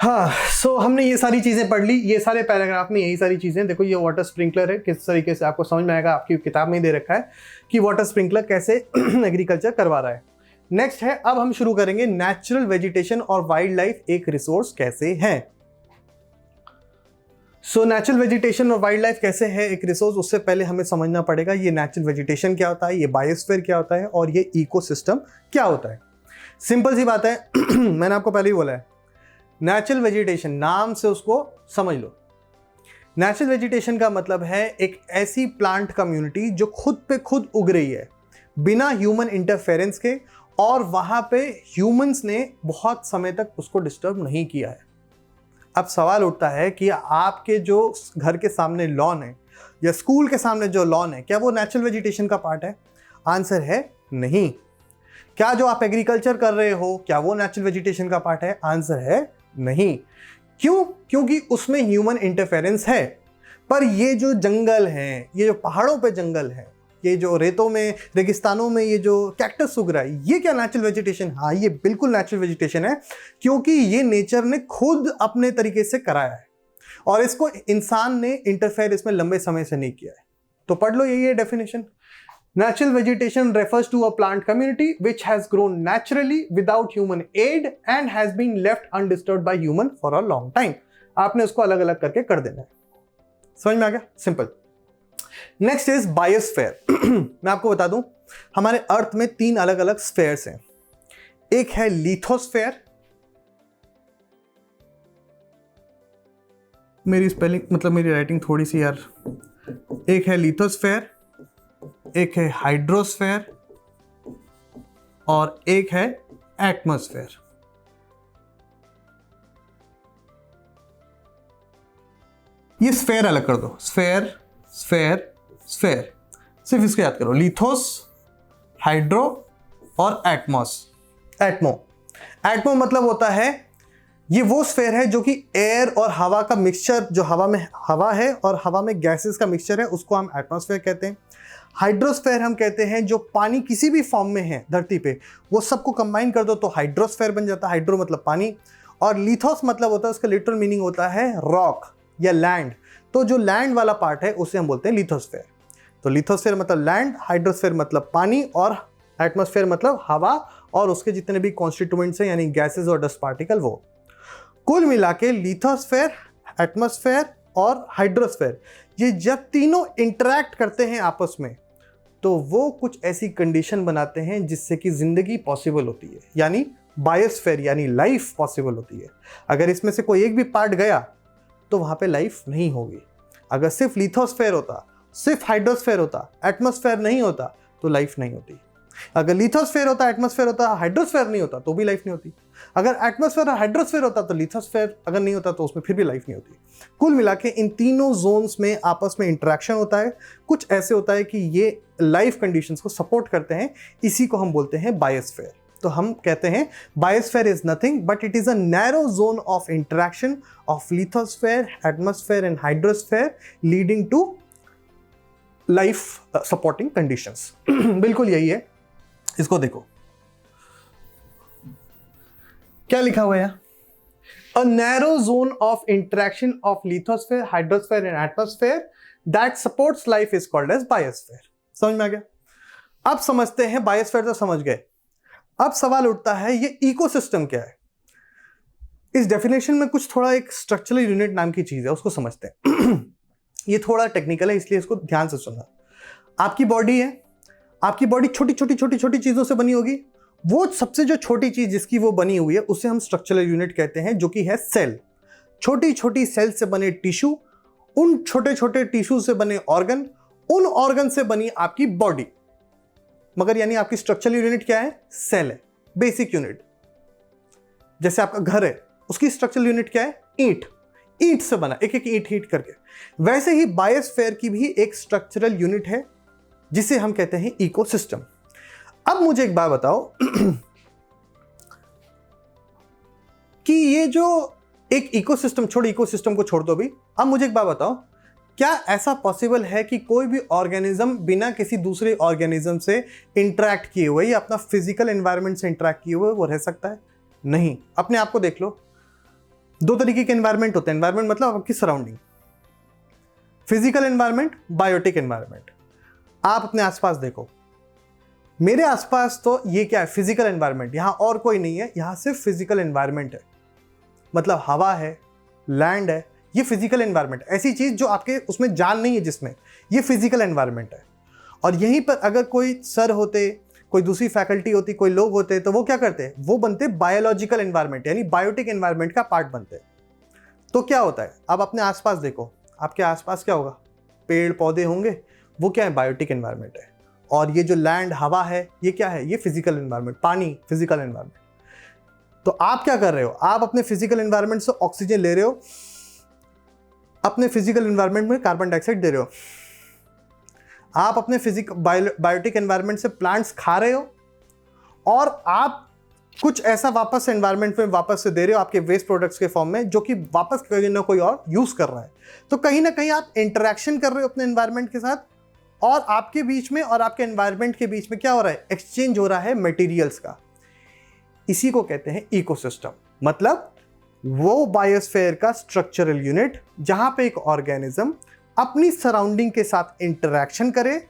हाँ, सो हमने ये सारी चीज़ें पढ़ ली, ये सारे पैराग्राफ में यही सारी चीज़ें। देखो ये वाटर स्प्रिंकलर है, किस तरीके से आपको समझ में आएगा, आपकी किताब में ही दे रखा है कि वाटर स्प्रिंकलर कैसे एग्रीकल्चर करवा रहा है। नेक्स्ट है, अब हम शुरू करेंगे नेचुरल वेजिटेशन और वाइल्ड लाइफ एक रिसोर्स कैसे है। सो नेचुरल वेजिटेशन और वाइल्ड लाइफ कैसे है एक रिसोर्स, उससे पहले हमें समझना पड़ेगा ये नेचुरल वेजिटेशन क्या होता है, ये बायोस्फीयर क्या होता है और ये इकोसिस्टम क्या होता है। सिंपल सी बात है मैंने आपको पहले ही बोला है, नेचुरल वेजिटेशन नाम से उसको समझ लो। नेचुरल वेजिटेशन का मतलब है एक ऐसी प्लांट कम्युनिटी जो खुद पे खुद उग रही है बिना ह्यूमन इंटरफेरेंस के, और वहां पे ह्यूमंस ने बहुत समय तक उसको डिस्टर्ब नहीं किया है। अब सवाल उठता है कि आपके जो घर के सामने लॉन है या स्कूल के सामने जो लॉन है, क्या वो नेचुरल वेजिटेशन का पार्ट है? आंसर है नहीं। क्या जो आप एग्रीकल्चर कर रहे हो क्या वो नेचुरल वेजिटेशन का पार्ट है? आंसर है नहीं। क्यों? क्योंकि उसमें ह्यूमन इंटरफेरेंस है। पर ये जो जंगल हैं, ये जो पहाड़ों पे जंगल है, ये जो रेतों में रेगिस्तानों में ये जो कैक्टस उग रहा है, ये क्या नेचुरल वेजिटेशन? हाँ, ये बिल्कुल नेचुरल वेजिटेशन है, क्योंकि ये नेचर ने खुद अपने तरीके से कराया है और इसको इंसान ने इंटरफेयर इसमें लंबे समय से नहीं किया है। तो पढ़ लो, यही है definition. Natural vegetation refers to a plant community which has grown naturally without human aid and has been left undisturbed by human for a long time. आपने उसको अलग अलग करके कर देना है। समझ में आ गया? सिंपल। Next is biosphere. मैं आपको बता दूं, हमारे अर्थ में 3 अलग अलग स्फेयर्स हैं। एक है लिथोस्फेयर, मेरी स्पेलिंग मतलब मेरी राइटिंग थोड़ी सी यार। एक है लिथोस्फेयर, एक है हाइड्रोस्फेयर और एक है एटमॉस्फेयर। ये स्फेयर अलग कर दो, स्फेयर स्फेयर स्फेयर, सिर्फ इसको याद करो, लिथोस, हाइड्रो और एटमो मतलब होता है, ये वो स्फेयर है जो कि एयर और हवा का मिक्सचर, जो हवा में हवा है और हवा में गैसेस का मिक्सचर है, उसको हम एटमॉस्फेयर कहते हैं। हाइड्रोस्फेयर हम कहते हैं जो पानी किसी भी फॉर्म में है धरती पे, वो सबको कंबाइन कर दो तो हाइड्रोस्फेयर बन जाता है। हाइड्रो मतलब पानी, और लिथोस मतलब होता है, उसका लिटरल मीनिंग होता है रॉक या लैंड। तो जो लैंड वाला पार्ट है उसे हम बोलते हैं लिथोस्फेयर। तो लिथोस्फेयर मतलब लैंड, हाइड्रोस्फेयर मतलब पानी और एटमॉस्फेयर मतलब हवा और उसके जितने भी कॉन्स्टिट्यूएंट्स हैं यानी गैसेस और डस्ट पार्टिकल, वो कुल मिला के लिथोस्फेयर, एटमॉस्फेयर और हाइड्रोस्फेयर, ये जब तीनों इंटरैक्ट करते हैं आपस में तो वो कुछ ऐसी कंडीशन बनाते हैं जिससे कि जिंदगी पॉसिबल होती है, यानी बायोस्फेयर यानी लाइफ पॉसिबल होती है। अगर इसमें से कोई एक भी पार्ट गया तो वहां पे लाइफ नहीं होगी। अगर सिर्फ लिथोस्फेयर होता, सिर्फ हाइड्रोस्फेयर होता, एटमॉस्फेयर नहीं होता तो लाइफ नहीं होती। अगर लिथोस्फेयर होता, एटमॉस्फेयर होता, हाइड्रोस्फेयर नहीं होता तो भी लाइफ नहीं होती। अगर एटमॉस्फेयर और हाइड्रोस्फेयर होता तो लिथोस्फेयर अगर नहीं होता तो उसमें फिर भी लाइफ नहीं होती। कुल मिला के इन तीनों जोन्स में आपस में इंटरेक्शन होता है, कुछ ऐसे होता है कि ये लाइफ कंडीशंस को सपोर्ट करते हैं, इसी को हम बोलते हैं बायोस्फेयर। तो हम कहते हैं biosphere is nothing but it is a narrow zone of interaction of lithosphere, atmosphere and hydrosphere leading to life supporting conditions. बिल्कुल यही है। इसको देखो क्या लिखा हुआ है, a narrow zone of interaction of lithosphere, hydrosphere and atmosphere that supports life is called as biosphere. समझ में आ गया? अब समझते हैं, बायोस्फेयर तो समझ गए, अब सवाल उठता है ये इकोसिस्टम क्या है। इस डेफिनेशन में कुछ थोड़ा एक स्ट्रक्चरल यूनिट नाम की चीज है, उसको समझते हैं। ये थोड़ा टेक्निकल है इसलिए इसको ध्यान से सुनना। आपकी बॉडी है, आपकी बॉडी छोटी छोटी छोटी छोटी चीजों से बनी होगी। वो सबसे जो छोटी चीज जिसकी वो बनी हुई है उसे हम स्ट्रक्चरल यूनिट कहते हैं, जो कि है सेल। छोटी छोटी सेल से बने टिश्यू, उन छोटे छोटे टिश्यू से बने ऑर्गन, उन ऑर्गन से बनी आपकी बॉडी। मगर यानी आपकी स्ट्रक्चरल यूनिट क्या है? सेल है, बेसिक यूनिट। जैसे आपका घर है, उसकी स्ट्रक्चरल यूनिट क्या है? ईंट। ईंट से बना, एक एक ईंट हीट करके। वैसे ही बायोस्फीयर की भी एक स्ट्रक्चरल यूनिट है जिसे हम कहते हैं इकोसिस्टम। अब मुझे एक बात बताओ कि ये जो एक इकोसिस्टम, छोड़ इकोसिस्टम को छोड़ दो अभी, अब मुझे एक बात बताओ, क्या ऐसा पॉसिबल है कि कोई भी ऑर्गेनिज्म बिना किसी दूसरे ऑर्गेनिज्म से इंटरैक्ट किए हुए या अपना फिजिकल एनवायरनमेंट से इंटरैक्ट किए हुए वो रह सकता है? नहीं। अपने आप को देख लो, दो तरीके के एनवायरनमेंट होते हैं, एनवायरनमेंट मतलब आपकी surrounding, physical environment, biotic environment. आप अपने आसपास देखो, मेरे आसपास तो ये क्या है, फिजिकल एनवायरनमेंट, यहां और कोई नहीं है, यहां सिर्फ फिजिकल एनवायरनमेंट है, मतलब हवा है, लैंड है, ये फिजिकल एनवायरनमेंट, ऐसी चीज जो आपके उसमें जान नहीं है जिसमें, ये फिजिकल एनवायरनमेंट है। और यहीं पर अगर कोई सर होते, कोई दूसरी फैकल्टी होती, कोई लोग होते, तो वो क्या करते, वो बनते बायोलॉजिकल एनवायरनमेंट, यानी बायोटिक एनवायरनमेंट का पार्ट बनते। तो क्या होता है, आप अपने आसपास देखो, आपके आसपास क्या होगा, पेड़ पौधे होंगे, वो क्या है, बायोटिक एनवायरनमेंट है। और ये जो लैंड हवा है, ये क्या है, ये फिजिकल एनवायरनमेंट, पानी फिजिकल एनवायरनमेंट। तो आप क्या कर रहे हो, आप अपने फिजिकल एनवायरनमेंट से ऑक्सीजन ले रहे हो, अपने फिजिकल एनवायरनमेंट में कार्बन डाइऑक्साइड दे रहे हो, आप अपने बायोटिक एनवायरनमेंट से प्लांट्स खा रहे हो, और आप कुछ ऐसा वापस एनवायरनमेंट में वापस से दे रहे हो आपके वेस्ट प्रोडक्ट्स के फॉर्म में, जो कि वापस कहीं ना कोई और यूज कर रहा है। तो कहीं ना कहीं आप इंटरेक्शन कर रहे हो अपने एनवायरनमेंट के साथ, और आपके बीच में और आपके एनवायरनमेंट के बीच में क्या हो रहा है, एक्सचेंज हो रहा है मटेरियल्स का। इसी को कहते हैं इकोसिस्टम, मतलब वो बायोस्फीयर का स्ट्रक्चरल यूनिट जहां पे एक ऑर्गेनिज्म अपनी सराउंडिंग के साथ इंटरेक्शन करे,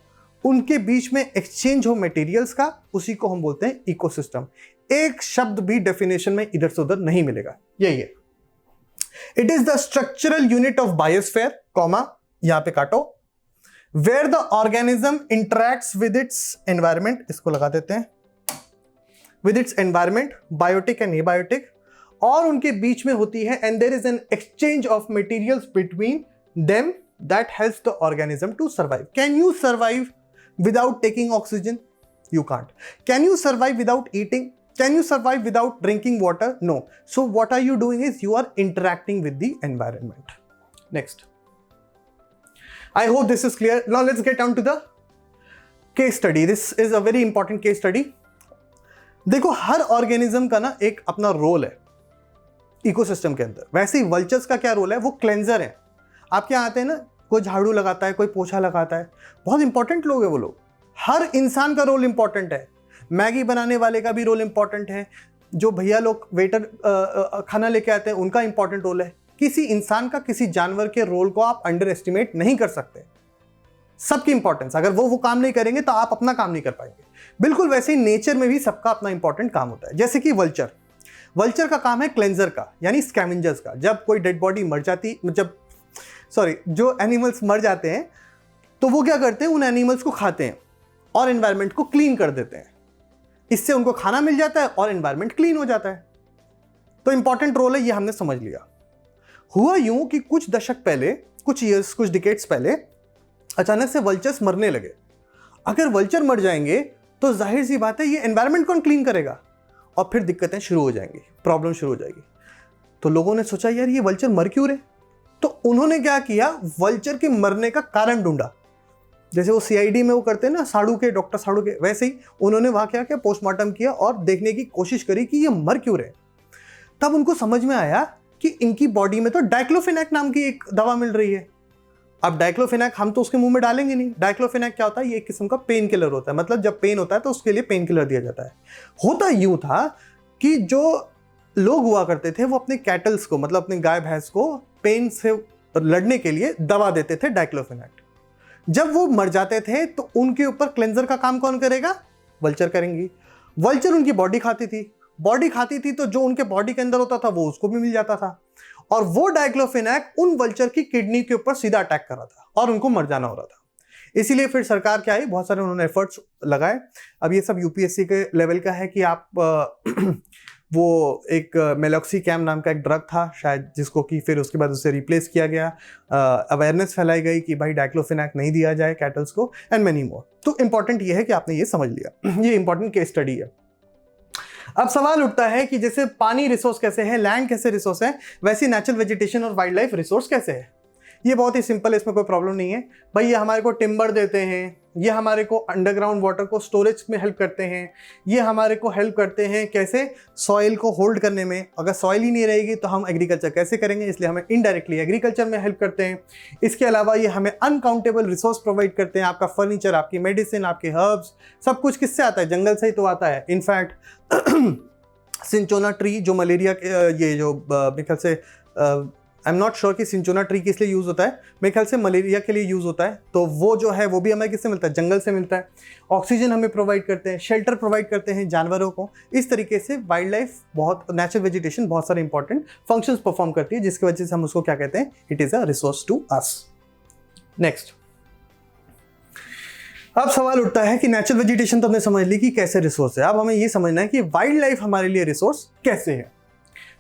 उनके बीच में एक्सचेंज हो मटेरियल्स का, उसी को हम बोलते हैं इकोसिस्टम। एक शब्द भी डेफिनेशन में इधर से उधर नहीं मिलेगा, यही है। It is the structural unit of biosphere, comma यहां पे काटो, where the organism interacts with its environment, इसको लगा देते हैं, with its environment, biotic and abiotic, और उनके बीच में होती है, and there is an exchange of materials between them that helps the organism to survive. Can you survive without taking oxygen? You can't. Can you survive without eating? Can you survive without drinking water? No. So what are you doing is you are interacting with the environment. Next. I hope this is clear. Now let's get down to the case study. This is a very important case study. देखो, हर organism का ना एक अपना role है ecosystem के अंदर। वैसे ही vultures का क्या रोल है, वो क्लेंजर है। आप क्या आते हैं ना, कोई झाड़ू लगाता है, कोई पोछा लगाता है, बहुत इंपॉर्टेंट लोग हैं वो लोग। हर इंसान का रोल इंपॉर्टेंट है, मैगी बनाने वाले का भी रोल इंपॉर्टेंट है, जो भैया लोग वेटर खाना लेके आते हैं उनका इंपॉर्टेंट रोल है। किसी इंसान का, किसी जानवर के रोल को आप अंडर एस्टिमेट नहीं कर सकते, सबकी इंपॉर्टेंस। अगर वो काम नहीं करेंगे तो आप अपना काम नहीं कर पाएंगे। बिल्कुल वैसे ही नेचर में भी सबका अपना इंपॉर्टेंट काम होता है। जैसे कि वल्चर का काम है क्लेंजर का, यानी स्कैवेंजर्स का। जब कोई डेड बॉडी मर जाती, जो एनिमल्स मर जाते हैं, तो वो क्या करते हैं, उन एनिमल्स को खाते हैं और एनवायरनमेंट को क्लीन कर देते हैं। इससे उनको खाना मिल जाता है और एनवायरनमेंट क्लीन हो जाता है। तो इंपॉर्टेंट रोल है, ये हमने समझ लिया। हुआ यूं कि कुछ दशक पहले, कुछ डिकेड्स पहले अचानक से वल्चर्स मरने लगे। अगर वल्चर मर जाएंगे तो जाहिर सी बात है, ये एनवायरनमेंट कौन क्लीन करेगा, और फिर दिक्कतें शुरू हो जाएंगी, प्रॉब्लम शुरू हो जाएगी। तो लोगों ने सोचा, यार ये वल्चर मर क्यों रहे। तो उन्होंने क्या किया, वल्चर के मरने का कारण ढूंढा। जैसे वो सीआईडी में वो करते हैं ना, डॉक्टर साड़ू के, वैसे ही उन्होंने वहां क्या किया, पोस्टमार्टम किया और देखने की कोशिश करी कि ये मर क्यों रहे। तब उनको समझ में आया कि इनकी बॉडी में तो डाइक्लोफेनेक नाम की एक दवा मिल रही है। अब डाइक्लोफेनेक हम तो उसके मुंह में डालेंगे नहीं। डाइक्लोफेनेक क्या होता है, ये एक किस्म का पेन किलर होता है। मतलब जब पेन होता है तो उसके लिए पेन किलर दिया जाता है। होता यूं था कि जो लोग हुआ करते थे, वो अपने कैटल्स को, मतलब अपने गाय भैंस को पेन से लड़ने के लिए दवा देते थे, डाइक्लोफेनेक। जब वो मर जाते थे तो उनके ऊपर क्लेंजर का काम कौन करेगा, वल्चर करेंगी। वल्चर उनकी बॉडी खाती थी, तो जो उनके बॉडी के अंदर होता था वो उसको भी मिल जाता था, और वो डाइक्लोफेनेक उन वल्चर की किडनी के ऊपर सीधा अटैक कर रहा था और उनको मर जाना हो रहा था। इसीलिए फिर सरकार क्या आई, बहुत सारे उन्होंने एफर्ट्स लगाए। अब ये सब यूपीएससी के लेवल का है कि आप वो एक मेलॉक्सीकैम नाम का एक ड्रग था शायद, जिसको कि फिर उसके बाद उसे रिप्लेस किया गया। अवेयरनेस फैलाई गई कि भाई डाइक्लोफेनेक नहीं दिया जाए कैटल्स को, एंड मेनी मोर। तो इंपॉर्टेंट ये है कि आपने ये समझ लिया, ये इंपॉर्टेंट केस स्टडी है। अब सवाल उठता है कि जैसे पानी रिसोर्स कैसे है, लैंड कैसे रिसोर्स है, वैसे नेचुरल वेजिटेशन और वाइल्ड लाइफ रिसोर्स कैसे है। ये बहुत ही सिंपल है, इसमें कोई प्रॉब्लम नहीं है भाई। ये हमारे को टिम्बर देते हैं, ये हमारे को अंडरग्राउंड वाटर को स्टोरेज में हेल्प करते हैं, ये हमारे को हेल्प करते हैं कैसे, सॉइल को होल्ड करने में। अगर सॉइल ही नहीं रहेगी तो हम एग्रीकल्चर कैसे करेंगे, इसलिए हमें इनडायरेक्टली एग्रीकल्चर में हेल्प करते हैं। इसके अलावा ये हमें अनकाउंटेबल रिसोर्स प्रोवाइड करते हैं। आपका फर्नीचर, आपकी मेडिसिन, आपके हर्ब्स, सब कुछ किससे आता है, जंगल से ही तो आता है। इनफैक्ट सिंचोना ट्री जो मलेरिया ये जो मेरे ख्याल से आई एम नॉट श्योर कि सिंचोना ट्री किस लिए यूज़ होता है, मेरे ख्याल से मलेरिया के लिए यूज़ होता है। तो वो जो है वो भी हमें किससे मिलता है, जंगल से मिलता है। ऑक्सीजन हमें प्रोवाइड करते हैं, शेल्टर प्रोवाइड करते हैं जानवरों को। इस तरीके से वाइल्ड लाइफ बहुत, नेचुरल वेजिटेशन बहुत सारे इंपॉर्टेंट फंक्शंस परफॉर्म करती है, जिसकी वजह से हम उसको क्या कहते हैं, it is a resource to us. Next, अब सवाल उठता है कि नेचुरल वेजिटेशन तो हमने समझ ली कि कैसे रिसोर्स है, अब हमें ये समझना है कि वाइल्ड लाइफ हमारे लिए रिसोर्स कैसे है।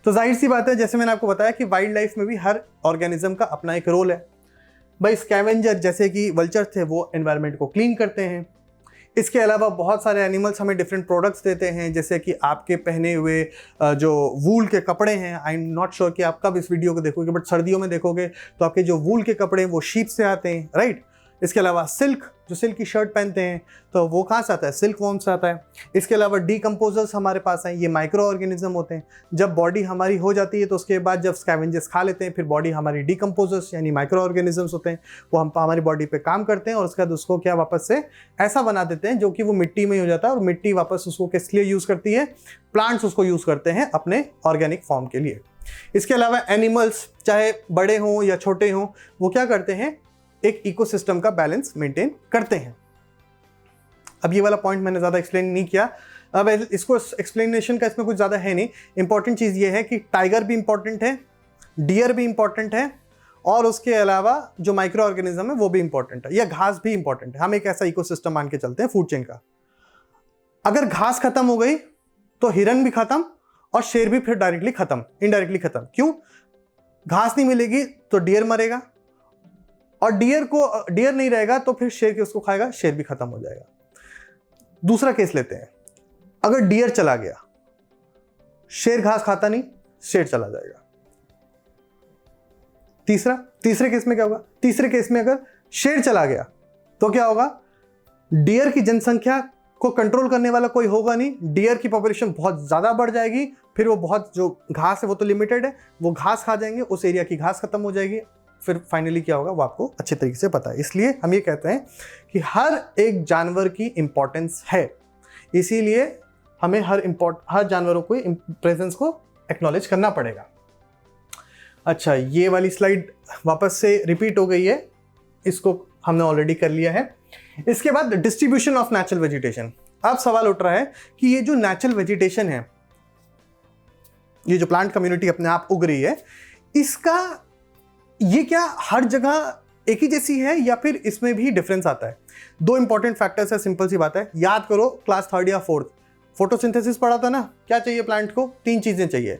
तो जाहिर सी बात है, जैसे मैंने आपको बताया कि वाइल्ड लाइफ में भी हर ऑर्गेनिज्म का अपना एक रोल है। भाई स्कैवेंजर जैसे कि वल्चर थे, वो एनवायरनमेंट को क्लीन करते हैं। इसके अलावा बहुत सारे एनिमल्स हमें डिफरेंट प्रोडक्ट्स देते हैं, जैसे कि आपके पहने हुए जो वूल के कपड़े हैं। आई एम नॉट श्योर कि आप कब इस वीडियो को देखोगे, बट सर्दियों में देखोगे तो आपके जो वूल के कपड़े हैं वो शीप से आते हैं, राइट। इसके अलावा सिल्क, जो सिल्क की शर्ट पहनते हैं तो वो कहाँ से आता है, सिल्क वॉर्म से आता है। इसके अलावा डीकम्पोजर्स हमारे पास हैं, ये माइक्रो ऑर्गेनिज्म होते हैं। जब बॉडी हमारी हो जाती है तो उसके बाद जब स्कैवेंजर्स खा लेते हैं, फिर बॉडी हमारी डीकम्पोजर्स यानी माइक्रो ऑर्गेनिजम्स होते हैं, वो हम हमारी बॉडी पे काम करते हैं और उसके बाद उसको क्या वापस से ऐसा बना देते हैं जो कि वो मिट्टी में हो जाता है, और मिट्टी वापस उसको किस लिए यूज़ करती है, प्लांट्स उसको यूज़ करते हैं अपने ऑर्गेनिक फॉर्म के लिए। इसके अलावा एनिमल्स चाहे बड़े हों या छोटे हों, वो क्या करते हैं, एक इकोसिस्टम का बैलेंस मेंटेन करते हैं। अब ये वाला पॉइंट मैंने ज़्यादा एक्सप्लेन नहीं किया, अब इसको एक्सप्लेनेशन का इसमें कुछ ज़्यादा है नहीं। इंपॉर्टेंट चीज़ ये है कि टाइगर भी इंपॉर्टेंट है, डियर भी इंपॉर्टेंट है, और उसके अलावा जो माइक्रो ऑर्गेनिज्म है वो भी इंपॉर्टेंट है, या घास भी इंपॉर्टेंट है। हम एक ऐसा इकोसिस्टम मान के चलते हैं फूड चेन का। अगर घास खत्म हो गई तो हिरन भी खत्म और शेर भी फिर डायरेक्टली खत्म, इनडायरेक्टली खत्म। क्यों? घास नहीं मिलेगी तो डियर मरेगा, और डियर नहीं रहेगा तो फिर शेर के उसको खाएगा, शेर भी खत्म हो जाएगा। दूसरा केस लेते हैं, अगर डियर चला गया, शेर घास खाता नहीं, शेर चला जाएगा। तीसरे केस में क्या होगा, तीसरे केस में अगर शेर चला गया तो क्या होगा, डियर की जनसंख्या को कंट्रोल करने वाला कोई होगा नहीं, डियर की पॉपुलेशन बहुत ज्यादा बढ़ जाएगी, फिर वो बहुत, जो घास है वो तो लिमिटेड है, वो घास खा जाएंगे, उस एरिया की घास खत्म हो जाएगी, फिर फाइनली क्या होगा वो आपको अच्छे तरीके से पता है। इसलिए हम ये कहते हैं कि हर एक जानवर की इंपॉर्टेंस है, इसीलिए हमें हर जानवरों को प्रेजेंस को एक्नॉलेज करना पड़ेगा। अच्छा, ये वाली स्लाइड वापस से रिपीट हो गई है, इसको हमने ऑलरेडी कर लिया है। इसके बाद डिस्ट्रीब्यूशन ऑफ नेचुरल वेजिटेशन। अब सवाल उठ रहा है कि ये जो नेचुरल वेजिटेशन है, ये जो प्लांट कम्युनिटी अपने आप उग रही है, इसका ये क्या हर जगह एक ही जैसी है या फिर इसमें भी डिफरेंस आता है? दो इंपॉर्टेंट फैक्टर्स है, सिंपल सी बात है, याद करो क्लास 3rd या 4th फोटोसिंथेसिस पढ़ा था ना। क्या चाहिए प्लांट को? 3 चीजें चाहिए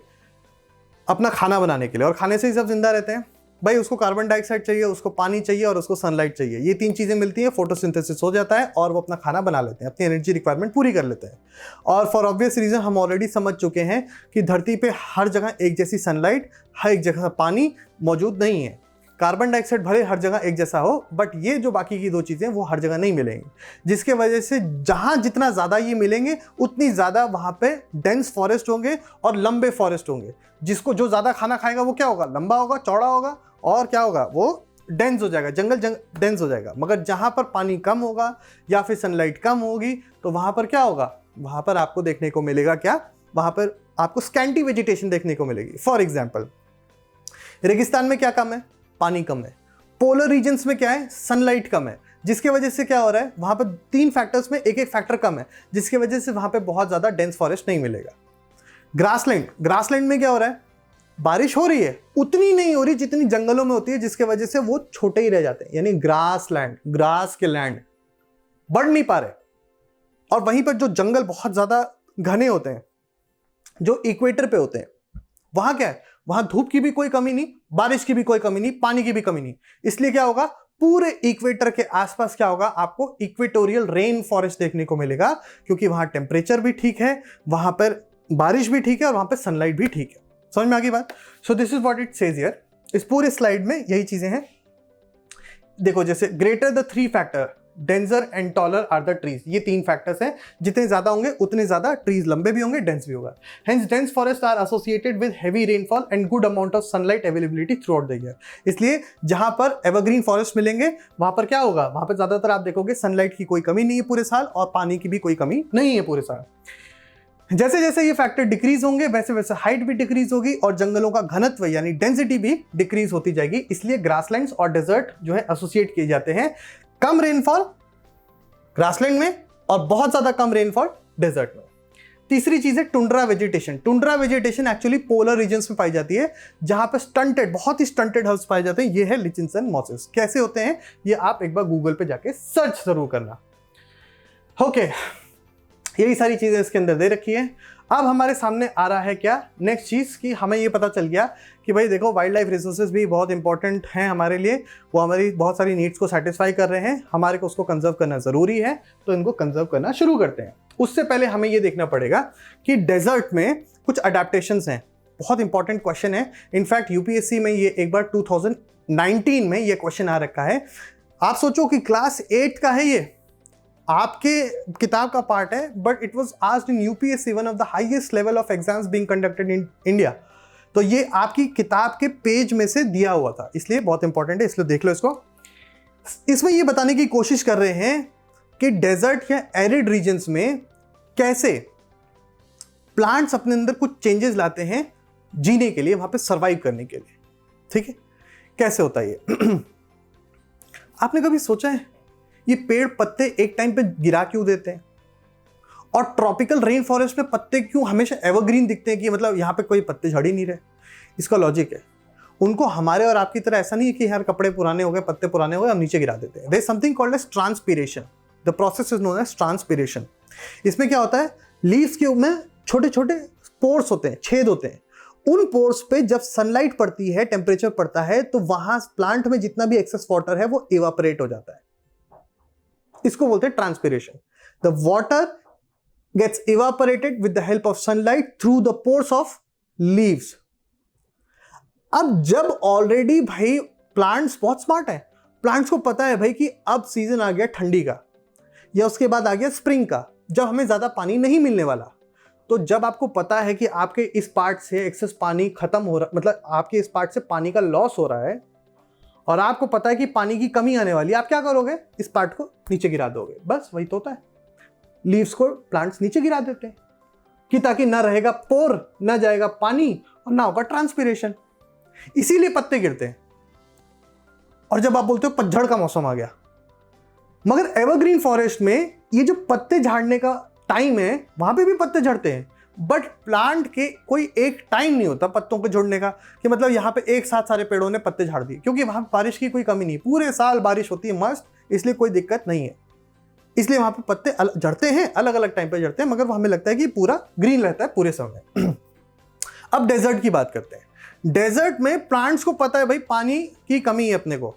अपना खाना बनाने के लिए, और खाने से ही सब जिंदा रहते हैं। भाई उसको कार्बन डाइऑक्साइड चाहिए, उसको पानी चाहिए और उसको सनलाइट चाहिए। ये 3 चीजें मिलती हैं, फोटोसिंथेसिस हो जाता है और वो अपना खाना बना लेते हैं, अपनी एनर्जी रिक्वायरमेंट पूरी कर लेते हैं। और फॉर ऑब्वियस रीजन हम ऑलरेडी समझ चुके हैं कि धरती पे हर जगह एक जैसी सनलाइट, हर एक जगह पानी मौजूद नहीं है। कार्बन डाइऑक्साइड भले हर जगह एक जैसा हो, बट ये जो बाकी की 2 चीज़ें वो हर जगह नहीं मिलेंगी, जिसके वजह से जहाँ जितना ज़्यादा ये मिलेंगे उतनी ज़्यादा वहाँ पे डेंस फॉरेस्ट होंगे और लंबे फॉरेस्ट होंगे। जिसको जो ज़्यादा खाना खाएगा वो क्या होगा, लंबा होगा, चौड़ा होगा, और क्या होगा, वो डेंस हो जाएगा, जंगल डेंस हो जाएगा। मगर जहाँ पर पानी कम होगा या फिर सनलाइट कम होगी तो वहाँ पर क्या होगा, वहाँ पर आपको देखने को मिलेगा क्या, वहाँ पर आपको स्कैंटी वेजिटेशन देखने को मिलेगी। फॉर एग्जाम्पल, रेगिस्तान में क्या कम है, पानी कम है। पोलर रीजन्स में क्या है, सनलाइट कम है, जिसके वजह से क्या हो रहा है, वहां पर 3 फैक्टर्स में एक फैक्टर कम है, जिसकी वजह से वहां पे बहुत ज्यादा डेंस फॉरेस्ट नहीं मिलेगा। ग्रासलैंड में क्या हो रहा है, बारिश हो रही है, उतनी नहीं हो रही जितनी जंगलों में होती है, जिसके वजह से वो छोटे ही रह जाते हैं, यानी ग्रास के लैंड बढ़ नहीं पा रहे। और वहीं पर जो जंगल बहुत ज्यादा घने होते हैं, जो इक्वेटर पे होते हैं, वहां क्या है, वहां धूप की भी कोई कमी नहीं, बारिश की भी कोई कमी नहीं, पानी की भी कमी नहीं। इसलिए क्या होगा, पूरे इक्वेटर के आसपास क्या होगा, आपको इक्वेटोरियल रेन फॉरेस्ट देखने को मिलेगा, क्योंकि वहां टेम्परेचर भी ठीक है, वहां पर बारिश भी ठीक है और वहां पर सनलाइट भी ठीक है। समझ में आ गई बात? So this is what it says here. इस पूरे स्लाइड में यही चीजें हैं। देखो, जैसे greater the 3 factor, denser and taller are the trees, ये 3 फैक्टर्स हैं। जितने ज्यादा होंगे उतने ज्यादा ट्रीज लंबे भी होंगे, डेंस भी होगा। Hence dense forest are associated with heavy rainfall and good amount of sunlight availability throughout the year. इसलिए जहां पर एवरग्रीन फॉरेस्ट मिलेंगे वहां पर क्या होगा, वहां पर ज्यादातर आप देखोगे सनलाइट की कोई कमी नहीं है पूरे साल, और पानी की भी कोई कमी नहीं है पूरे साल। जैसे जैसे ये फैक्टर डिक्रीज होंगे वैसे वैसे हाइट भी डिक्रीज होगी और जंगलों का घनत्व यानी डेंसिटी भी डिक्रीज होती जाएगी। इसलिए ग्रासलैंड्स और डेजर्ट जो है एसोसिएट किए जाते हैं। कम रेनफॉल ग्रासलैंड में और बहुत ज्यादा कम रेनफॉल डेजर्ट में। तीसरी चीज है tundra vegetation. Tundra vegetation actually polar regions में पाई जाती है जहां पे स्टंटेड, बहुत ही स्टंटेड हर्ब्स पाए जाते हैं। ये है लिचन्स एंड मॉसेस। कैसे होते हैं ये आप एक बार गूगल पे जाके सर्च जरूर करना। ओके, यही सारी चीजें इसके अंदर दे रखी है। अब हमारे सामने आ रहा है क्या नेक्स्ट चीज कि हमें ये पता चल गया कि भाई देखो वाइल्ड लाइफ रिसोर्सेज भी बहुत इंपॉर्टेंट हैं हमारे लिए, वो हमारी बहुत सारी नीड्स को सेटिस्फाई कर रहे हैं, हमारे को उसको कंजर्व करना जरूरी है, तो इनको कंजर्व करना शुरू करते हैं। उससे पहले हमें ये देखना पड़ेगा कि डेजर्ट में कुछ अडेप्टेशंस हैं। बहुत इंपॉर्टेंट क्वेश्चन है। इनफैक्ट यूपीएससी में ये एक बार 2019 में ये क्वेश्चन आ रखा है। आप सोचो कि क्लास 8 का है, ये आपके किताब का पार्ट है, but it was asked in UPSC, one of the highest level of exams being conducted in India. तो ये आपकी किताब के पेज में से दिया हुआ था, इसलिए बहुत इंपॉर्टेंट है, इसलिए देख लो इसको। इसमें ये बताने की कोशिश कर रहे हैं कि डेजर्ट या एरिड रीजन्स में कैसे प्लांट्स अपने अंदर कुछ चेंजेस लाते हैं जीने के लिए, वहां पे सर्वाइव करने के लिए। ठीक है, कैसे होता है ये? आपने कभी सोचा है ये पेड़ पत्ते एक टाइम पे गिरा क्यों देते हैं? और ट्रॉपिकल रेन फॉरेस्ट में पत्ते क्यों हमेशा एवरग्रीन दिखते हैं कि मतलब यहाँ पे कोई पत्ते झड़ ही नहीं रहे? इसका लॉजिक है, उनको हमारे और आपकी तरह ऐसा नहीं है कि यार कपड़े पुराने हो गए, पत्ते पुराने हो गए, हम नीचे गिरा देते हैं। There is something called as transpiration. The process is known as transpiration. इसमें क्या होता है, लीव्स के में छोटे छोटे पोर्स होते हैं, छेद होते हैं। उन पोर्स पे जब सनलाइट पड़ती है, टेम्परेचर पड़ता है, तो वहां प्लांट में जितना भी एक्सेस वाटर है वो इवापोरेट हो जाता है। इसको बोलते हैं transpiration. The water gets evaporated with the help of sunlight through the pores of leaves. अब जब ऑलरेडी भाई प्लांट्स बहुत स्मार्ट है, प्लांट्स को पता है भाई कि अब सीजन आ गया ठंडी का या उसके बाद आ गया स्प्रिंग का, जब हमें ज्यादा पानी नहीं मिलने वाला। तो जब आपको पता है कि आपके इस पार्ट से एक्सेस पानी खत्म हो रहा, मतलब आपके इस पार्ट से पानी का लॉस हो रहा है और आपको पता है कि पानी की कमी आने वाली है, आप क्या करोगे? इस पार्ट को नीचे गिरा दोगे। बस वही तो होता है, लीव्स को प्लांट्स नीचे गिरा देते हैं कि ताकि ना रहेगा पोर, ना जाएगा पानी और ना होगा ट्रांसपीरेशन। इसीलिए पत्ते गिरते हैं। और जब आप बोलते हो पतझड़ का मौसम आ गया, मगर एवरग्रीन फॉरेस्ट में ये जो पत्ते झाड़ने का टाइम है वहां पे भी पत्ते झड़ते हैं, बट प्लांट के कोई एक टाइम नहीं होता पत्तों को झड़ने का कि मतलब यहाँ पे एक साथ सारे पेड़ों ने पत्ते झाड़ दिए, क्योंकि वहां बारिश की कोई कमी नहीं, पूरे साल बारिश होती है मस्त, इसलिए कोई दिक्कत नहीं है। इसलिए वहां पे पत्ते झड़ते हैं, अलग अलग टाइम पे झड़ते हैं, मगर हमें लगता है कि पूरा ग्रीन रहता है पूरे समय। अब डेजर्ट की बात करते हैं। डेजर्ट में प्लांट्स को पता है भाई पानी की कमी है अपने को,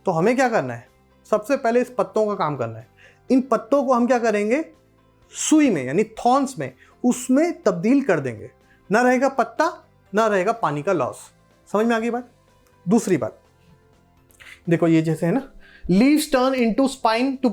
तो हमें क्या करना है? सबसे पहले इस पत्तों का काम करना है। इन पत्तों को हम क्या करेंगे? सुई में यानी थॉर्न्स में, उसमें तब्दील कर देंगे। ना रहेगा पत्ता, ना रहेगा पानी का लॉस। समझ में आ गई बात? दूसरी बात देखो, ये जैसे है ना, leaves turn into spine to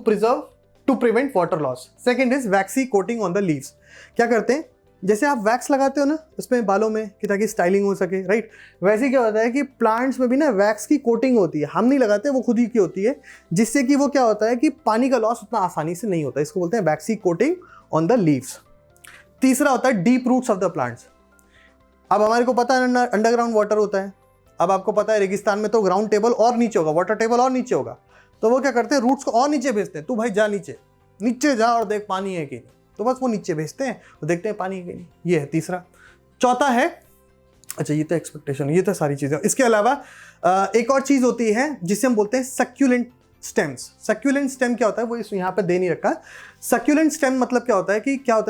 prevent water loss. Second is waxy coating on the leaves. क्या करते हैं, जैसे आप वैक्स लगाते हो ना उसमें बालों में कि ताकि स्टाइलिंग हो सके, राइट? वैसे क्या होता है कि प्लांट्स में भी ना वैक्स की कोटिंग होती है, हम नहीं लगाते, वो खुद ही की होती है, जिससे कि वो क्या होता है कि पानी का लॉस उतना आसानी से नहीं होता। इसको बोलते हैं waxy coating on the leaves. तीसरा होता है deep roots of the plants. अब हमारे को पता है अंडरग्राउंड वाटर होता है, अब आपको पता है रेगिस्तान में तो ग्राउंड टेबल और नीचे होगा, वाटर टेबल और नीचे होगा, तो वो क्या करते हैं, रूट्स को और नीचे भेजते हैं। तू भाई जा नीचे, नीचे जा और देख पानी है कि नहीं, तो बस वो नीचे भेजते हैं, वो देखते हैं पानी है कि नहीं। ये है तीसरा। चौथा है, अच्छा ये तो एक्सपेक्टेशन, ये तो सारी चीज़ें। इसके अलावा एक और चीज़ होती है जिसे हम बोलते हैं सक्यूलेंट स्टेम्स। सक्यूलेंट स्टेम क्या होता है वो इस यहाँ पे दे नहीं रखा। सक्यूलेंट स्टेम मतलब क्या होता है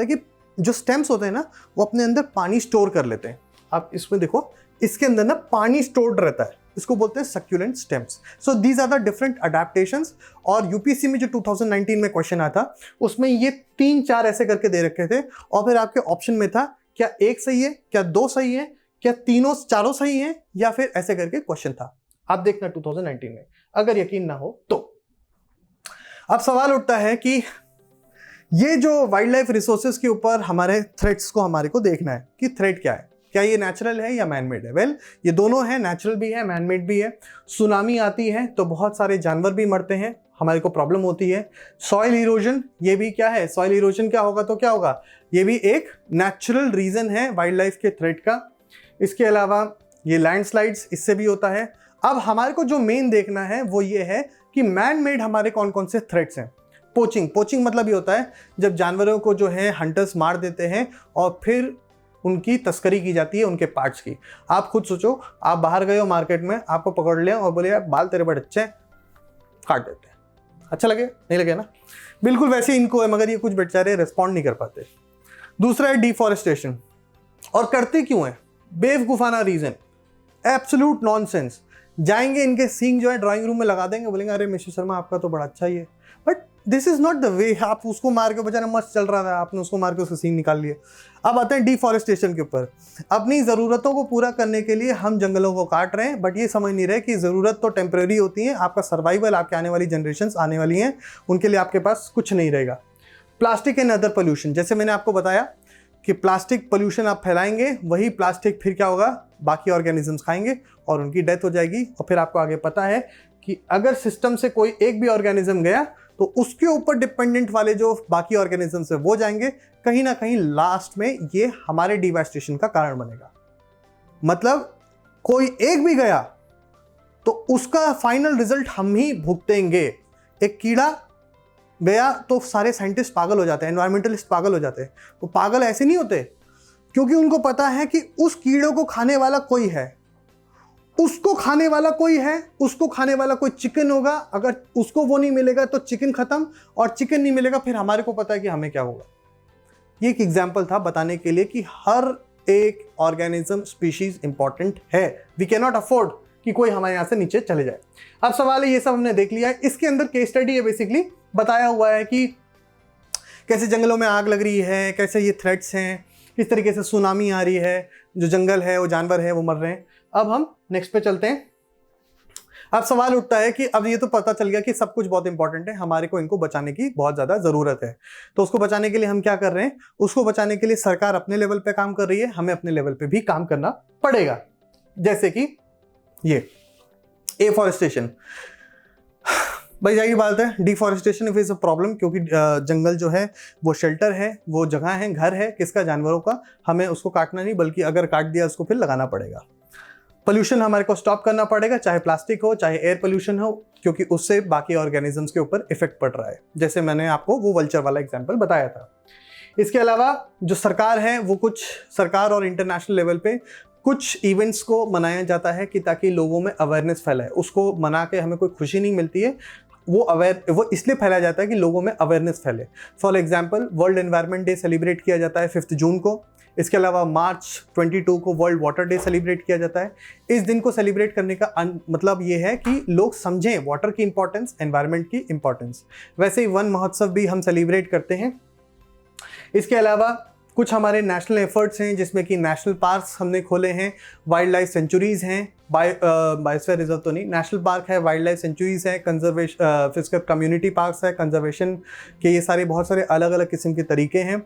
कि जो स्टेम्स होते हैं ना वो अपने अंदर पानी स्टोर कर लेते हैं। आप इसमें देखो, इसके अंदर ना पानी स्टोर्ड रहता है, इसको बोलते हैं succulent stems. So these are the different adaptations. और यूपीएससी में जो 2019 में क्वेश्चन आया था उसमें ये 3-4 ऐसे करके दे रखे थे, और फिर आपके ऑप्शन में था क्या एक सही है, क्या दो सही है, क्या चारों सही है, या फिर ऐसे करके क्वेश्चन था। आप देखना 2019 में, अगर यकीन ना हो तो। अब सवाल उठता है कि ये जो वाइल्ड लाइफ रिसोर्सेज के ऊपर हमारे थ्रेट्स को हमारे को देखना है कि थ्रेट क्या है, क्या ये नेचुरल है या मैनमेड है। वेल, ये दोनों है, नेचुरल भी है, मैनमेड भी है। सुनामी आती है तो बहुत सारे जानवर भी मरते हैं, हमारे को प्रॉब्लम होती है। सॉइल इरोजन, ये भी क्या है, सॉइल इरोजन क्या होगा तो क्या होगा, ये भी एक नेचुरल रीजन है वाइल्ड लाइफ के थ्रेट का। इसके अलावा ये लैंडस्लाइड्स, इससे भी होता है। अब हमारे को जो मेन देखना है वो ये है कि मैन मेड हमारे कौन कौन से थ्रेट्स हैं। पोचिंग, पोचिंग मतलब ये होता है जब जानवरों को जो है हंटर्स मार देते हैं और फिर उनकी तस्करी की जाती है उनके पार्ट्स की। आप खुद सोचो, आप बाहर गए हो मार्केट में, आपको पकड़ लिया और बोले यार बाल तेरे बड़े अच्छे हैं, काट देते हैं, अच्छा लगे नहीं लगे ना, बिल्कुल वैसे इनको है, मगर ये कुछ बेचारे रिस्पॉन्ड नहीं कर पाते। दूसरा है डिफॉरेस्टेशन। और करते क्यों है, बेवकूफाना रीजन, एब्सोल्यूट नॉनसेंस। जाएंगे इनके सींग जो है ड्राइंग रूम में लगा देंगे, बोलेंगे अरे मिस्टर शर्मा आपका तो बड़ा अच्छा ही है, but this is not the way. आप उसको मार के, बेचारा मस्त चल रहा था, आपने उसको मार के उसके सींग निकाल लिए। अब आते हैं डिफॉरेस्टेशन के ऊपर। अपनी ज़रूरतों को पूरा करने के लिए हम जंगलों को काट रहे हैं, बट ये समझ नहीं रहे कि ज़रूरत तो टेम्परेरी होती है, आपका सर्वाइवल, आपके आने वाली जनरेशन्स आने वाली हैं, उनके लिए आपके पास कुछ नहीं रहेगा। प्लास्टिक एंड अदर पोल्यूशन, जैसे मैंने आपको बताया कि प्लास्टिक पोल्यूशन आप फैलाएंगे, वही प्लास्टिक फिर क्या होगा, बाकी ऑर्गेनिजम्स खाएंगे और उनकी डेथ हो जाएगी। और फिर आपको आगे पता है कि अगर सिस्टम से कोई एक भी ऑर्गेनिज्म गया तो उसके ऊपर डिपेंडेंट वाले जो बाकी ऑर्गेनिजम्स है वो जाएंगे, कहीं ना कहीं लास्ट में ये हमारे डिवास्टेशन का कारण बनेगा। मतलब कोई एक भी गया तो उसका फाइनल रिजल्ट हम ही भुगतेंगे। एक कीड़ा गया तो सारे साइंटिस्ट पागल हो जाते हैं, एनवायरमेंटलिस्ट पागल हो जाते हैं। तो पागल ऐसे नहीं होते, क्योंकि उनको पता है कि उस कीड़े को खाने वाला कोई है, उसको खाने वाला कोई है, उसको खाने वाला कोई चिकन होगा। अगर उसको वो नहीं मिलेगा तो चिकन खत्म, और चिकन नहीं मिलेगा फिर हमारे को पता है कि हमें क्या होगा। ये एक एग्जाम्पल था बताने के लिए कि हर एक ऑर्गेनिज्म स्पीशीज इंपॉर्टेंट है। वी कैन नॉट अफोर्ड कि कोई हमारे यहाँ से नीचे चले जाए। अब सवाल है, ये सब हमने देख लिया है, इसके अंदर केस स्टडी है, बेसिकली बताया हुआ है कि कैसे जंगलों में आग लग रही है, कैसे ये थ्रेट्स हैं, किस तरीके से सुनामी आ रही है, जो जंगल है वो जानवर है वो मर रहे हैं। अब हम नेक्स्ट पे चलते हैं। अब सवाल उठता है कि अब ये तो पता चल गया कि सब कुछ बहुत इंपॉर्टेंट है, हमारे को इनको बचाने की बहुत ज़्यादा ज़रूरत है। तो उसको बचाने के लिए हम क्या कर रहे हैं, उसको बचाने के लिए सरकार अपने लेवल पे काम कर रही है, हमें अपने लेवल पे भी काम करना पड़ेगा। जैसे कि ये एफॉरेस्टेशन, भाई जाहिर बात है डिफॉरेस्टेशन इज अ प्रॉब्लम, क्योंकि जंगल जो है वो शेल्टर है, वो जगह है, घर है किसका, जानवरों का। हमें उसको काटना नहीं, बल्कि अगर काट दिया उसको फिर लगाना पड़ेगा। पोल्यूशन हमारे को स्टॉप करना पड़ेगा, चाहे प्लास्टिक हो चाहे एयर पोल्यूशन हो, क्योंकि उससे बाकी ऑर्गेनिजम्स के ऊपर इफेक्ट पड़ रहा है, जैसे मैंने आपको वो वल्चर वाला एग्जांपल बताया था। इसके अलावा जो सरकार है वो कुछ सरकार और इंटरनेशनल लेवल पे कुछ इवेंट्स को मनाया जाता है कि ताकि लोगों में अवेयरनेस फैलाए। उसको मना के हमें कोई खुशी नहीं मिलती है, वो इसलिए फैलाया जाता है कि लोगों में अवेयरनेस फैले। For example world environment day celebrate किया जाता है 5 जून को। इसके अलावा मार्च 22 को वर्ल्ड वाटर डे सेलिब्रेट किया जाता है। इस दिन को सेलिब्रेट करने का मतलब ये है कि लोग समझें वाटर की इंपॉर्टेंस, एनवायरनमेंट की इंपॉर्टेंस। वैसे ही वन महोत्सव भी हम सेलिब्रेट करते हैं। इसके अलावा कुछ हमारे नेशनल एफर्ट्स हैं, जिसमें कि नेशनल पार्क्स हमने खोले हैं, वाइल्ड लाइफ सेंचुरीज हैं, बायोस्फीयर रिजर्व तो नहीं, नेशनल पार्क है, वाइल्ड लाइफ सेंचुरीज है, कंजर्वेशन फिजिकल कम्युनिटी पार्क्स है, कंजर्वेशन के ये सारे बहुत सारे अलग अलग किस्म के तरीके हैं।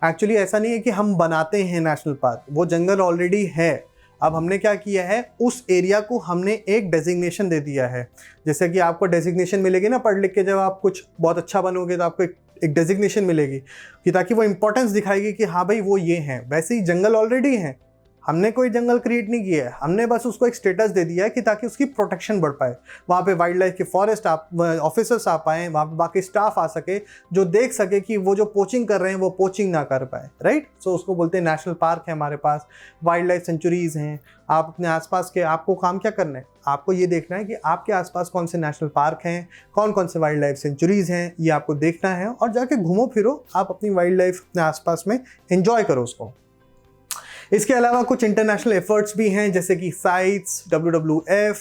एक्चुअली ऐसा नहीं है कि हम बनाते हैं नेशनल पार्क, वो जंगल ऑलरेडी है। अब हमने क्या किया है, उस एरिया को हमने एक डेजिग्नेशन दे दिया है। जैसे कि आपको डेजिग्नेशन मिलेगी ना पढ़ लिख के, जब आप कुछ बहुत अच्छा बनोगे तो आपको एक डेजिग्नेशन मिलेगी कि ताकि वो इंपॉर्टेंस दिखाएगी कि हाँ भाई वो ये हैं। वैसे ही जंगल ऑलरेडी हैं, हमने कोई जंगल क्रिएट नहीं किया है, हमने बस उसको एक स्टेटस दे दिया है कि ताकि उसकी प्रोटेक्शन बढ़ पाए। वहाँ पे वाइल्ड लाइफ के फॉरेस्ट ऑफिसर्स आ पाएँ, वहाँ पे बाकी स्टाफ आ सके जो देख सके कि वो जो पोचिंग कर रहे हैं वो पोचिंग ना कर पाए, राइट। सो उसको बोलते हैं नेशनल पार्क है हमारे पास, वाइल्ड लाइफ सेंचुरीज हैं। आप अपने आसपास के, आपको काम क्या करना है, आपको ये देखना है कि आपके आसपास कौन से नेशनल पार्क हैं, कौन कौन से वाइल्ड लाइफ सेंचुरीज हैं, ये आपको देखना है। और जाके घूमो फिरो, आप अपनी वाइल्ड लाइफ अपने आसपास में एंजॉय करो उसको। इसके अलावा कुछ इंटरनेशनल एफर्ट्स भी हैं, जैसे कि साइट्स, WWF,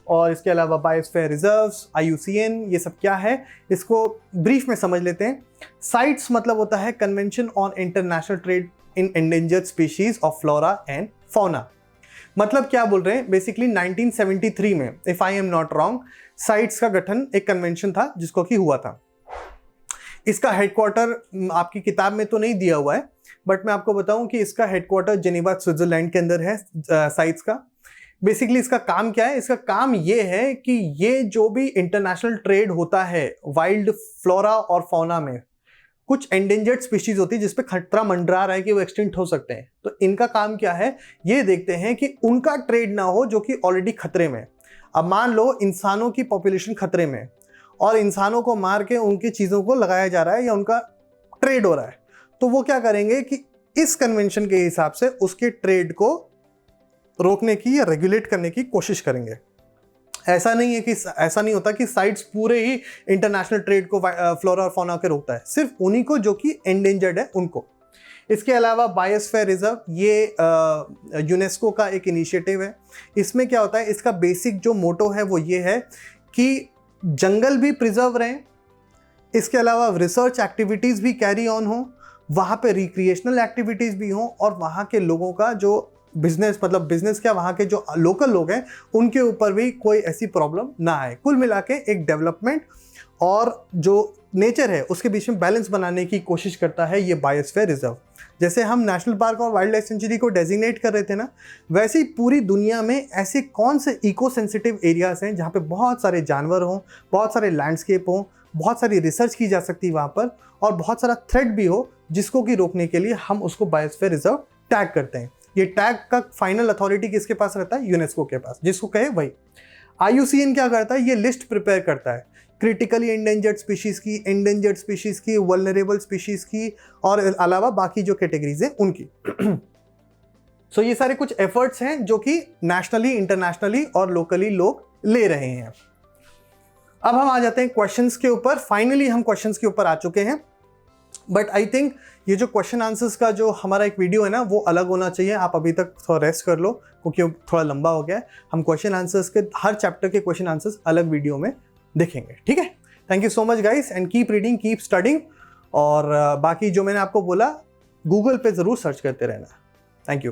और इसके अलावा बायोस्फीयर रिजर्व्स, IUCN। ये सब क्या है, इसको ब्रीफ में समझ लेते हैं। साइट्स मतलब होता है convention on international trade in endangered species of flora and fauna. मतलब क्या बोल रहे हैं, बेसिकली 1973 में, if I am not wrong, sites का गठन एक कन्वेंशन था जिसको कि हुआ था। इसका हेडक्वार्टर आपकी किताब में तो नहीं दिया हुआ है, बट मैं आपको बताऊं कि इसका हेडक्वार्टर जेनेवा स्विट्जरलैंड के अंदर है साइट्स का। बेसिकली इसका काम क्या है? इसका काम ये है कि ये जो भी इंटरनेशनल ट्रेड होता है वाइल्ड फ्लोरा और फौना में, कुछ एंडेंजर्ड स्पीशीज होती है जिसपे खतरा मंडरा रहा है कि वो एक्सटिंक्ट हो सकते हैं, तो इनका काम क्या है? ये देखते हैं कि उनका ट्रेड ना हो जो कि ऑलरेडी खतरे में। अब मान लो इंसानों की पॉपुलेशन खतरे में और इंसानों को मार के उनकी चीज़ों को लगाया जा रहा है या उनका ट्रेड हो रहा है, तो वो क्या करेंगे कि इस कन्वेंशन के हिसाब से उसके ट्रेड को रोकने की या रेगुलेट करने की कोशिश करेंगे। ऐसा नहीं होता कि साइट्स पूरे ही इंटरनेशनल ट्रेड को फ्लोरा और फौना के रोकता है, सिर्फ उन्हीं को जो कि एंडेंजर्ड है उनको। इसके अलावा बायोस्फीयर रिजर्व ये यूनेस्को का एक इनिशिएटिव है। इसमें क्या होता है, इसका बेसिक जो मोटो है वो ये है कि जंगल भी प्रिजर्व रहें, इसके अलावा रिसर्च एक्टिविटीज़ भी कैरी ऑन हो, वहाँ पे रिक्रिएशनल एक्टिविटीज़ भी हों और वहाँ के लोगों का जो बिजनेस क्या, वहाँ के जो लोकल लोग हैं उनके ऊपर भी कोई ऐसी प्रॉब्लम ना आए। कुल मिला के एक डेवलपमेंट और जो नेचर है उसके बीच में बैलेंस बनाने की कोशिश करता है ये बायोस्फीयर रिजर्व। जैसे हम नेशनल पार्क और वाइल्ड लाइफ सेंचुरी को डेजिग्नेट कर रहे थे ना, वैसे ही पूरी दुनिया में ऐसे कौन से इको सेंसिटिव एरियाज हैं जहाँ पे बहुत सारे जानवर हों, बहुत सारे लैंडस्केप हों, बहुत सारी रिसर्च की जा सकती है वहाँ पर, और बहुत सारा थ्रेट भी हो जिसको कि रोकने के लिए हम उसको बायोस्फीयर रिजर्व टैग करते हैं। ये टैग का फाइनल अथॉरिटी किसके पास रहता है? यूनेस्को के पास, जिसको कहे वही। IUCN क्या करता है? ये लिस्ट प्रिपेयर करता है क्रिटिकली एंडेंजर्ड स्पीशीज़ की, वल्नरेबल स्पीशीज़ की और अलावा बाकी जो कैटेगरीज हैं उनकी। सो ये सारे कुछ एफर्ट्स हैं जो कि नेशनली, इंटरनेशनली और लोकली लोग ले रहे हैं। अब हम आ जाते हैं क्वेश्चंस के ऊपर। फाइनली हम क्वेश्चंस के ऊपर आ चुके हैं, बट आई थिंक ये जो क्वेश्चन आंसर्स का जो हमारा एक वीडियो है ना वो अलग होना चाहिए। आप अभी तक थोड़ा रेस्ट कर लो क्योंकि थोड़ा लंबा हो गया है। हम क्वेश्चन आंसर्स के हर चैप्टर के क्वेश्चन आंसर्स अलग वीडियो में देखेंगे, ठीक है? Thank you so much guys and keep reading, keep studying, और बाकी जो मैंने आपको बोला गूगल पे ज़रूर सर्च करते रहना। Thank you.